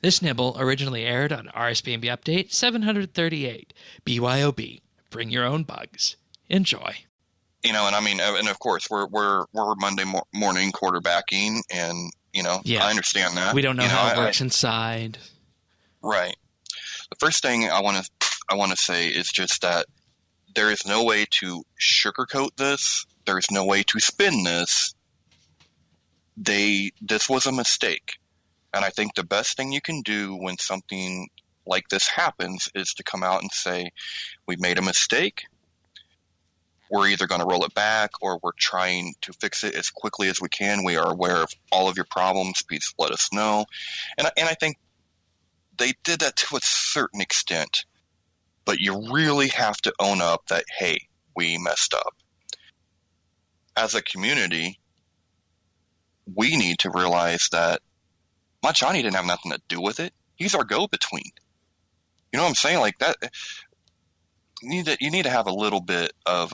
This Nibble originally aired on RSBANDB Update 738. BYOB. Bring your own bugs. Enjoy. And I mean, and of course, we're Monday morning quarterbacking, and I understand that. We don't know how it works inside. Right. The first thing I want to say is just that there is no way to sugarcoat this. There is no way to spin this. This was a mistake. And I think the best thing you can do when something like this happens is to come out and say, we made a mistake. We're either going to roll it back or we're trying to fix it as quickly as we can. We are aware of all of your problems. Please let us know. And I think they did that to a certain extent. But you really have to own up that, hey, we messed up. As a community, we need to realize that Mod Shauny didn't have nothing to do with it. He's our go-between. You know what I'm saying? Like that. You need to have a little bit of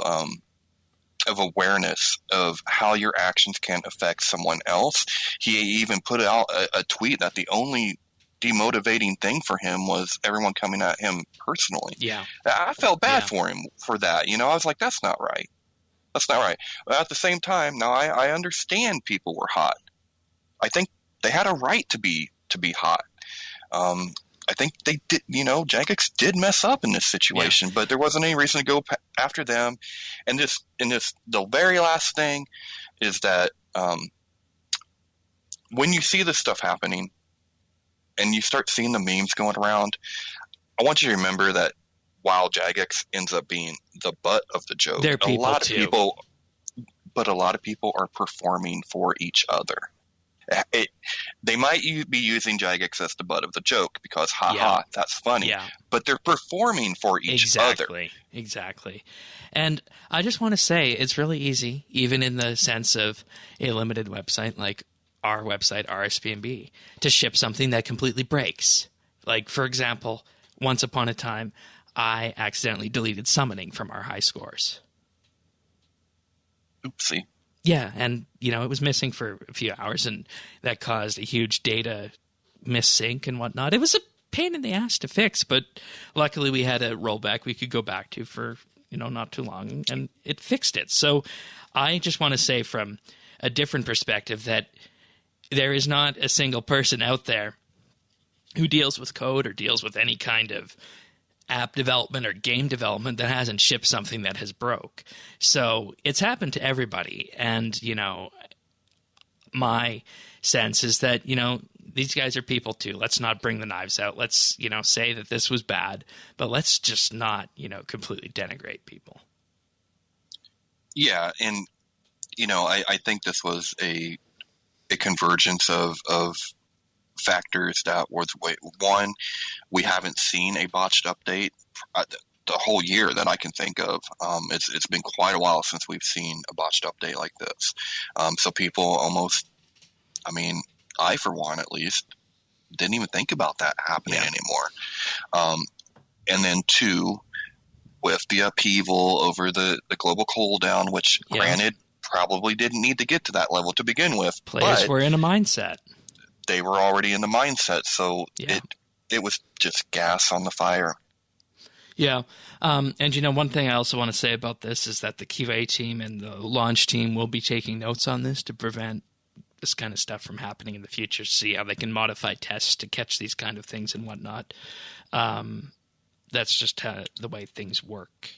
awareness of how your actions can affect someone else. He even put out a tweet that the only demotivating thing for him was everyone coming at him personally. Yeah, I felt bad for him for that. I was like, that's not right. That's not right. But at the same time, now I understand people were hot. I think they had a right to be hot. I think they did. Jagex did mess up in this situation, but there wasn't any reason to go after them. And the very last thing is that when you see this stuff happening and you start seeing the memes going around, I want you to remember that while Jagex ends up being the butt of the joke, a lot of people are performing for each other. They might be using Jagex as the butt of the joke because, that's funny. Yeah. But they're performing for each other. Exactly. And I just want to say it's really easy, even in the sense of a limited website like our website, RSBANDB, to ship something that completely breaks. Like, for example, once upon a time, I accidentally deleted summoning from our high scores. Oopsie. Yeah, and, it was missing for a few hours, and that caused a huge data missync and whatnot. It was a pain in the ass to fix, but luckily we had a rollback we could go back to for, not too long, and it fixed it. So I just want to say from a different perspective that there is not a single person out there who deals with code or deals with any kind of app development or game development that hasn't shipped something that has broke. So it's happened to everybody. And, my sense is that, these guys are people too. Let's not bring the knives out. Let's, say that this was bad, but let's just not, completely denigrate people. Yeah. And, I think this was a convergence of factors that was one, we haven't seen a botched update the whole year that I can think of. It's been quite a while since we've seen a botched update like this. So people almost, I for one at least, didn't even think about that happening anymore. And then two, with the upheaval over the global cooldown, which granted probably didn't need to get to that level to begin with. Players were in a mindset. They were already in the mindset, so it was just gas on the fire. Yeah, and one thing I also want to say about this is that the QA team and the launch team will be taking notes on this to prevent this kind of stuff from happening in the future, see how they can modify tests to catch these kind of things and whatnot. That's just the way things work.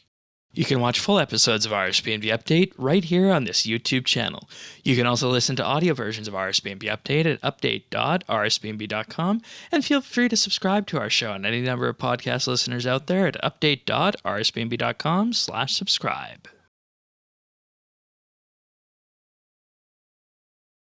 You can watch full episodes of RSBANDB Update right here on this YouTube channel. You can also listen to audio versions of RSBANDB Update at update.rsbnb.com, and feel free to subscribe to our show and any number of podcast listeners out there at update.rsbnb.com/subscribe.